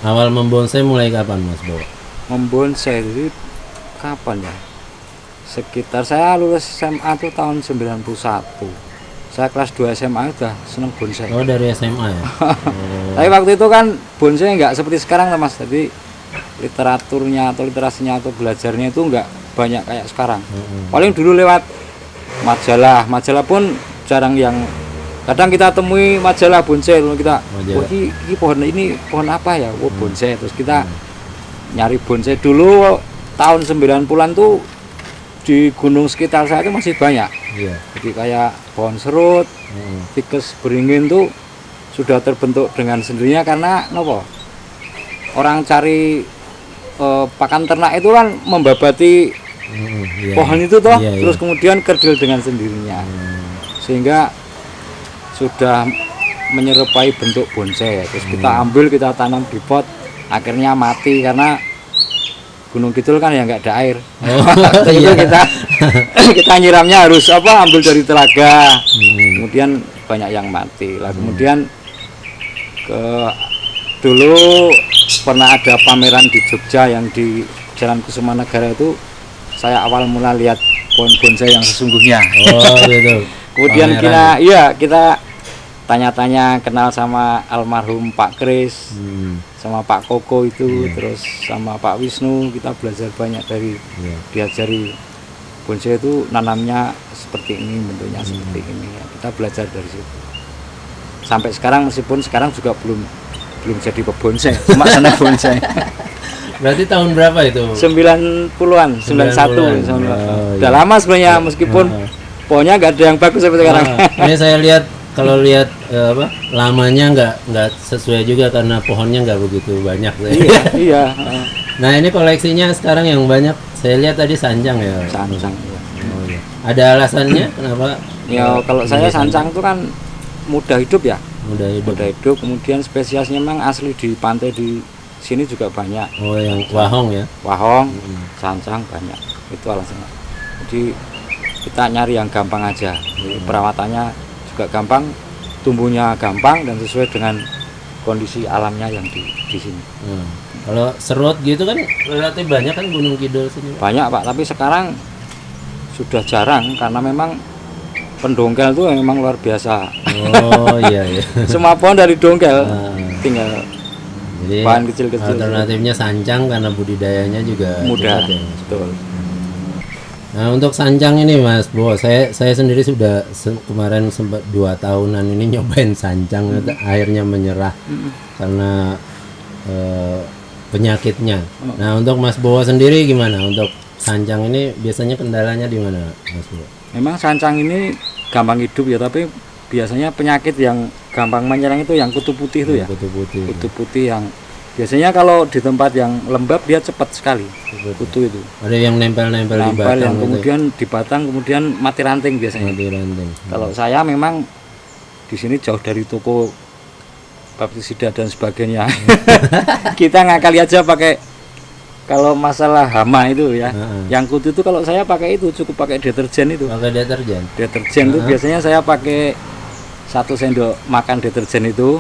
Awal membonsai mulai kapan Mas Bo? Membonsai itu kapan ya? Sekitar saya lulus SMA tuh tahun 91. Saya kelas 2 SMA udah seneng bonsai. Oh, dari SMA ya? Tapi waktu itu kan bonsai nggak seperti sekarang Mas. Jadi literaturnya atau literasinya atau belajarnya itu nggak banyak kayak sekarang. Paling dulu lewat majalah pun jarang yang kadang kita temui majalah bonsai lalu kita ini pohon apa ya? Bonsai. Terus kita nyari bonsai dulu tahun 90-an tuh di gunung sekitar saya itu masih banyak. Iya. Jadi kayak pohon serut, ficus beringin tuh sudah terbentuk dengan sendirinya karena nopo? Orang cari pakan ternak itu kan membabati pohon itu toh, terus kemudian kerdil dengan sendirinya. Sehingga sudah menyerupai bentuk bonsai. Terus kita ambil, kita tanam di pot, akhirnya mati karena Gunung Kidul kan ya nggak ada air. Itu kita nyiramnya harus ambil dari telaga. Kemudian banyak yang mati. Lah kemudian dulu pernah ada pameran di Jogja yang di Jalan Kusumanagara itu saya awal mula lihat pohon bonsai yang sesungguhnya. Oh gitu. Kemudian kita tanya-tanya, kenal sama almarhum Pak Kris, sama Pak Koko itu, terus sama Pak Wisnu, kita belajar banyak dari diajari bonsai itu nanamnya seperti ini, bentuknya seperti ini. Kita belajar dari situ. Sampai sekarang meskipun sekarang juga belum jadi pebonsai, cuma senang bonsai. Berarti tahun berapa itu? 90-an, 91. Udah lama sebenarnya meskipun pohonnya nggak ada yang bagus seperti sekarang. Ini saya lihat kalau lihat lamanya nggak sesuai juga karena pohonnya nggak begitu banyak. Iya. Nah ini koleksinya sekarang yang banyak saya lihat tadi sancang ya. Sancang. Oh, iya. Ada alasannya kenapa? Ya kalau saya sancang itu kan mudah hidup ya. Mudah hidup. Kemudian spesiesnya memang asli di pantai di sini juga banyak. Oh yang wahong ya? Wahong, sancang banyak. Itu alasannya. Jadi kita nyari yang gampang aja. Jadi perawatannya juga gampang, tumbuhnya gampang dan sesuai dengan kondisi alamnya yang di sini. Kalau serut gitu kan relatif banyak kan Gunung Kidul sini. Banyak Pak, tapi sekarang sudah jarang karena memang pendongkel itu memang luar biasa. Oh iya. Semua pohon dari dongkel, tinggal jadi bahan kecil-kecil. Alternatifnya sancang karena budidayanya juga mudah. Ya. Betul. Nah untuk sancang ini Mas Bo, saya sendiri sudah kemarin sempat 2 tahunan ini nyobain sancang, akhirnya menyerah karena penyakitnya. Nah untuk Mas Bo sendiri gimana untuk sancang ini biasanya kendalanya di mana Mas Bo? Memang sancang ini gampang hidup ya, tapi biasanya penyakit yang gampang menyerang itu yang kutu putih itu ya. Kutu putih yang biasanya kalau di tempat yang lembab dia cepat sekali kutu itu. Ada yang nempel di batang yang gitu. Kemudian di batang kemudian mati ranting biasanya. Kalau saya memang di sini jauh dari toko pestisida dan sebagainya. Kita ngakali aja pakai, kalau masalah hama itu ya. Yang kutu itu kalau saya pakai itu cukup pakai deterjen itu. Pakai deterjen. Deterjen itu biasanya saya pakai 1 sendok makan deterjen itu.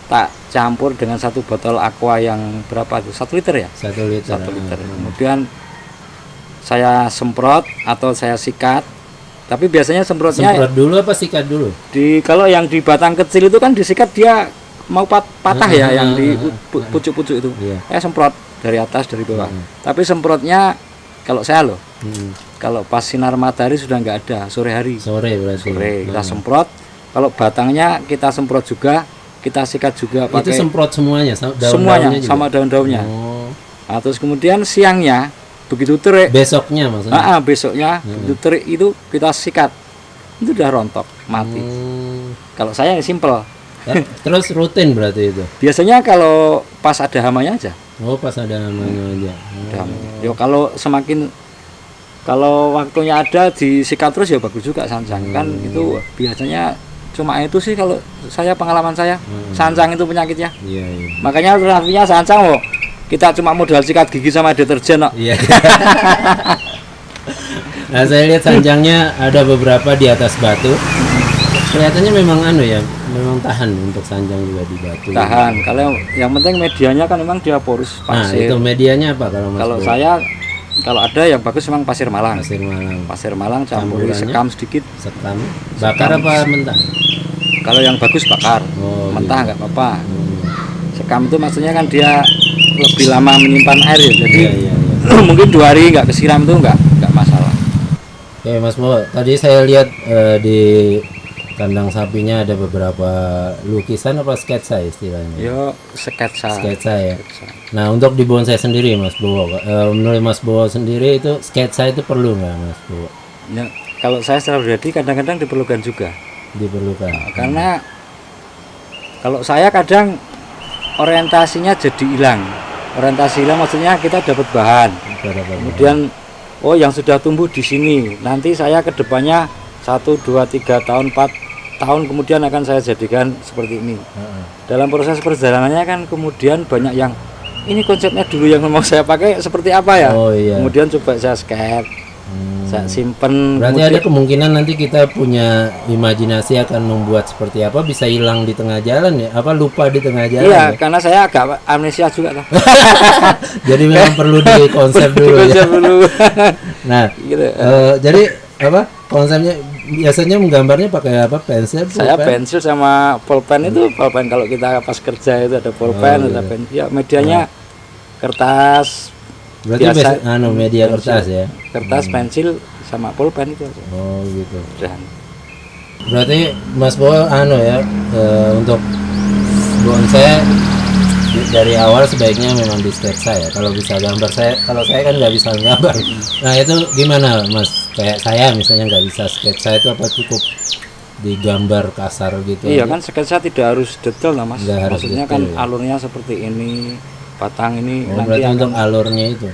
Tak campur dengan 1 botol aqua yang berapa itu? 1 liter ya? 1 liter. Kemudian saya semprot atau saya sikat. Tapi biasanya semprot dulu apa sikat dulu? Kalau yang di batang kecil itu kan disikat dia mau patah ya, yang di pucuk-pucuk itu. Saya semprot dari atas dari bawah. Tapi semprotnya kalau saya kalau pas sinar matahari sudah nggak ada, sore hari. Sore kita semprot. Kalau batangnya kita semprot juga. Kita sikat juga pakai. Itu semprot semuanya sama daun-daunnya. Nah, terus kemudian siangnya begitu terik. Besoknya maksudnya. Besoknya begitu terik itu kita sikat. Itu udah rontok, mati. Kalau saya simple. Terus rutin berarti itu. Biasanya kalau pas ada hamanya aja. Oh, pas ada hamanya aja. Yo kalau waktunya ada disikat terus ya bagus juga sancang. Kan itu biasanya cuma itu sih kalau pengalaman saya. Sancang itu penyakitnya. Iya. Makanya terapinya sancang loh. Kita cuma modal sikat gigi sama deterjen kok. Iya. Nah, saya lihat sancangnya ada beberapa di atas batu. Kelihatannya memang memang tahan untuk sanjang juga di batu. Tahan. Kalau yang penting medianya kan memang dia porus Nah, pasir. itu medianya apa kalau Mas Kalau Bo? saya kalau ada yang bagus memang pasir Malang. Pasir Malang, Pasir Malang campuri Campurannya? sekam sedikit. sekam, bakar apa mentah? Kalau yang bagus bakar, Oh, mentah gitu. nggak apa-apa. Hmm. Sekam itu maksudnya kan dia lebih lama menyimpan air ya. Jadi Iya, iya, iya. mungkin 2 hari nggak kesiram itu nggak masalah. Oke Mas Bo, tadi saya lihat di kandang sapinya ada beberapa lukisan apa sketsa istilahnya? Yo sketsa. Sketsa ya. Nah untuk di bonsai sendiri Mas Bo, menurut Mas Bo sendiri itu sketsa itu perlu nggak Mas Bo? Ya, kalau saya secara pribadi kadang-kadang diperlukan juga. Diperlukan. Karena kalau saya kadang orientasinya jadi hilang. Orientasi hilang maksudnya kita dapat bahan. Kemudian oh yang sudah tumbuh di sini. Nanti saya ke depannya 1, 2, 3 tahun, 4 tahun kemudian akan saya jadikan seperti ini. Dalam proses perjalanannya kan kemudian banyak yang ini konsepnya dulu yang mau saya pakai seperti apa ya. Oh iya. Kemudian coba saya sketch, saya simpen. Berarti ada kemungkinan nanti kita punya imajinasi akan membuat seperti apa bisa hilang di tengah jalan ya? Apa lupa di tengah jalan? Iya, Ya? karena saya agak amnesia juga lah. Jadi memang perlu di konsep dulu ya. Konsep dulu. Nah, Gitu. jadi apa konsepnya biasanya menggambarnya pakai apa? Pensil? Saya pulpen? pensil sama pulpen itu pulpen kalau kita pas kerja itu ada pulpen, ada pensil. Ya medianya kertas. Berarti biasa, media pensil. kertas ya. Kertas, pensil sama pulpen itu aja. Oh gitu. Dan Berarti Mas Bo ya untuk bonsai dari awal sebaiknya memang di sketsa ya. Kalau bisa gambar kalau saya kan nggak bisa gambar. Nah itu gimana Mas? Kayak saya misalnya nggak bisa sketsa itu apa cukup digambar kasar gitu? iya aja? kan sketsa tidak harus detail lah mas. Nggak harus Maksudnya detail, kan ya. alurnya seperti ini, batang ini Oh, nanti berarti akan untuk alurnya itu.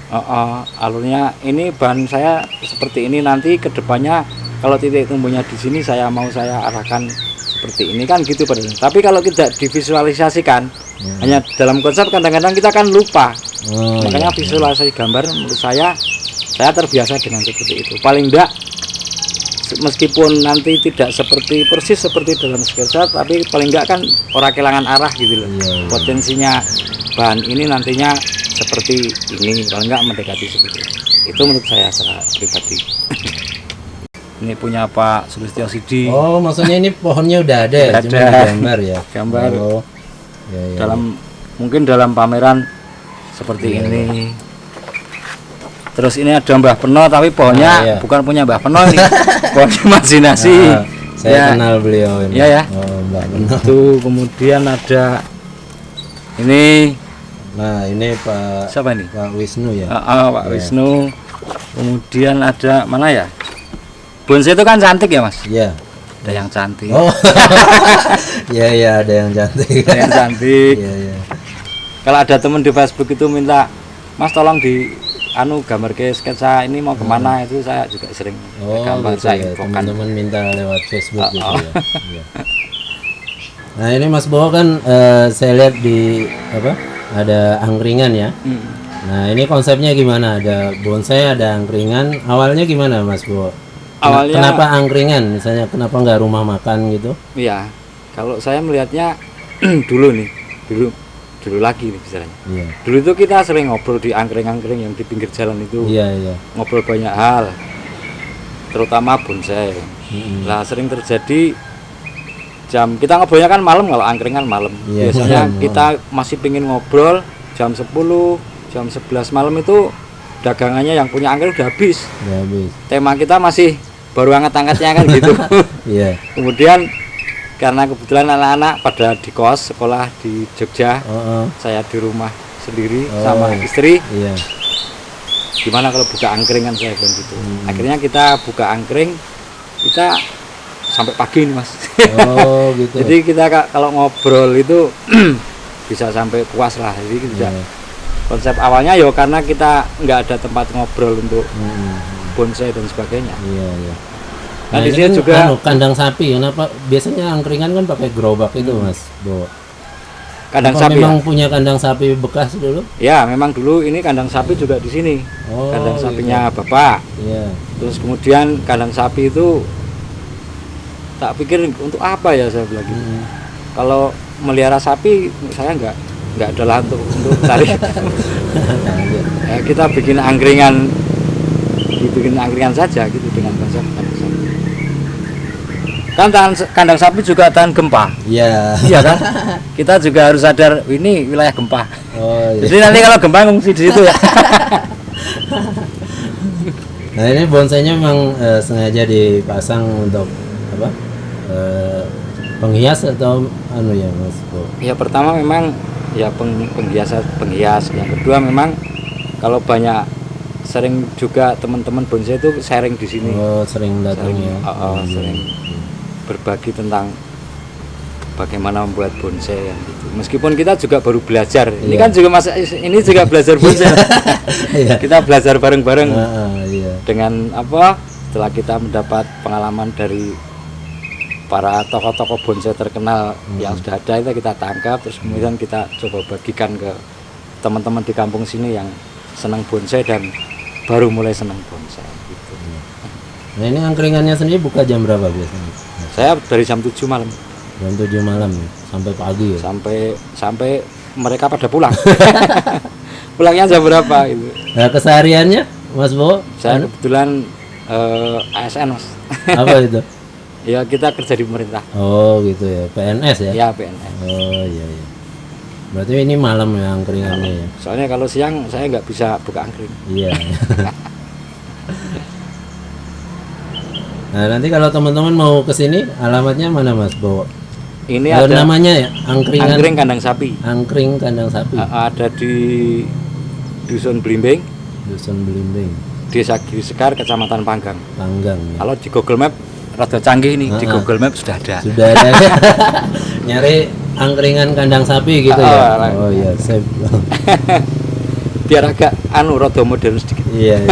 alurnya ini bahan saya seperti ini nanti kedepannya kalau titik tumbuhnya di sini saya arahkan seperti ini kan gitu padahal. Tapi kalau tidak divisualisasikan hanya dalam konsep kadang-kadang kita kan lupa. Oh, Makanya iya. visualisasi gambar menurut saya terbiasa dengan seperti itu. Paling enggak meskipun nanti tidak seperti persis seperti dalam sketsa tapi paling enggak kan orang kehilangan arah gitu loh. Iya, iya. Potensinya bahan ini nantinya seperti ini paling enggak mendekati seperti itu menurut saya secara pribadi. Ini punya Pak Sulistyo Sidi. Oh maksudnya ini pohonnya udah ada ya? Udah Cuma ada. digambar ya? Gambar. Oh, ya, ya. Mungkin dalam pameran seperti ini. Terus ini ada Mbah Peno tapi pohonnya iya. bukan punya Mbah Peno ini. Pohon imajinasi. Ah, saya Ya. kenal beliau ini. Iya, ya. Oh, Mbak Beno. Itu kemudian ada ini Nah ini Pak siapa ini? Pak Wisnu ya. Pak Wisnu. Kemudian ada mana ya? Bonsai itu kan cantik ya mas. Iya. Ada yang cantik. Oh. Iya iya ada yang cantik. Ada yang cantik. Iya iya. Kalau ada teman di Facebook itu minta, Mas tolong di gambar ke sketsa ini mau kemana itu saya juga sering Oh gambar gitu saya ya. infokan. Teman-teman minta lewat Facebook gitu ya. Iya. Nah ini Mas Bo kan saya lihat di apa ada angkringan ya. Nah ini konsepnya gimana? Ada bonsai, ada angkringan. Awalnya gimana Mas Bo? Awalnya- Kenapa angkringan? Misalnya kenapa nggak rumah makan gitu? Iya, kalau saya melihatnya dulu lagi nih misalnya. Iya. Dulu itu kita sering ngobrol di angkring-angkring yang di pinggir jalan itu, Iya iya. ngobrol banyak hal, terutama bonsai. Mm-mm. Lah sering terjadi jam kita ngobrolnya kan malam kalau angkringan malam. Iya, Biasanya malam. kita masih pingin ngobrol jam 10, jam 11 malam itu dagangannya yang punya angkring udah habis. Udah habis. Tema kita masih baru angkat-angkatnya kan gitu. Iya. Kemudian karena kebetulan anak-anak pada di kos sekolah di Jogja, Oh, oh. saya di rumah sendiri Oh. sama istri. Iya. Gimana kalau buka angkringan saya bilang gitu. Akhirnya kita buka angkring, kita sampai pagi nih mas. Oh gitu. Jadi kita kalau ngobrol itu bisa sampai puas lah. Jadi kita Iya. konsep awalnya ya karena kita nggak ada tempat ngobrol untuk Mm-mm. bonsai dan sebagainya. Iya iya. Nah, di ini sini kan juga kandang sapi. Kenapa biasanya angkringan kan pakai gerobak itu Mas Bo? kandang Apa sapi. memang punya kandang sapi bekas dulu? Ya, memang dulu ini kandang sapi juga di sini. Oh, Kandang gitu. sapinya bapak. Iya. Terus kemudian kandang sapi itu tak pikir untuk apa ya saya bilang gitu. Kalau melihara sapi saya nggak ada lahan untuk cari. Ya, kita bikin angkringan saja gitu dengan konsep kandang sapi. Kan kandang sapi juga tahan gempa. Iya. Iya kan? Kita juga harus sadar ini wilayah gempa. Oh iya. Jadi nanti kalau gempa ngungsi di situ ya. Nah ini bonsainya memang sengaja dipasang untuk apa? Penghias atau anu ya Mas Bo? Ya pertama memang ya penghias. Yang kedua memang kalau banyak sering juga teman-teman bonsai itu sharing di sini. Oh sering datang ya. Sering berbagi tentang bagaimana membuat bonsai yang gitu. Meskipun kita juga baru belajar. Ini kan juga ini juga belajar bonsai. Iya. Kita belajar bareng-bareng. Iya. Dengan apa? Setelah kita mendapat pengalaman dari para tokoh-tokoh bonsai terkenal yang sudah ada, itu kita tangkap terus kemudian kita coba bagikan ke teman-teman di kampung sini yang senang bonsai dan baru mulai senang bonsai gitu. Nah ini angkringannya sendiri buka jam berapa biasanya? Saya dari jam 7 malam. Jam 7 malam sampai pagi ya? Sampai mereka pada pulang. Pulangnya jam berapa itu? Nah kesehariannya Mas Bo? Saya kebetulan ASN Mas. Apa itu? Ya kita kerja di pemerintah. Oh gitu ya, PNS ya? Ya PNS. Oh iya iya. Berarti ini malam ya angkringannya ya? Soalnya kalau siang saya nggak bisa buka angkring. Iya. Nah nanti kalau teman-teman mau kesini alamatnya mana Mas Bo? Ini Kalau ada namanya ya angkring kandang sapi. Angkring kandang sapi. Ada di Dusun Blimbing, Dusun Belimbing, Desa Giri Sekar, Kecamatan Panggang. Panggang. Ya. Kalau di Google Map rada canggih nih, di Google Map sudah ada. Sudah ada. Nyari angkringan kandang sapi gitu ya. Oh iya, saya biar agak rada modern sedikit. Iya.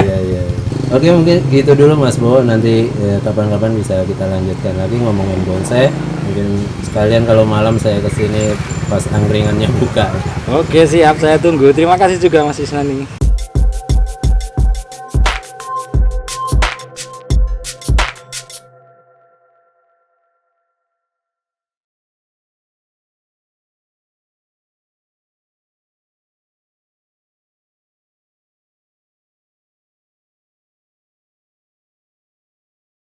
Oke mungkin gitu dulu Mas Bo, nanti kapan-kapan bisa kita lanjutkan lagi ngomongin bonsai. Mungkin sekalian kalau malam saya kesini pas angkringannya buka. Oke siap, saya tunggu. Terima kasih juga Mas Isnani.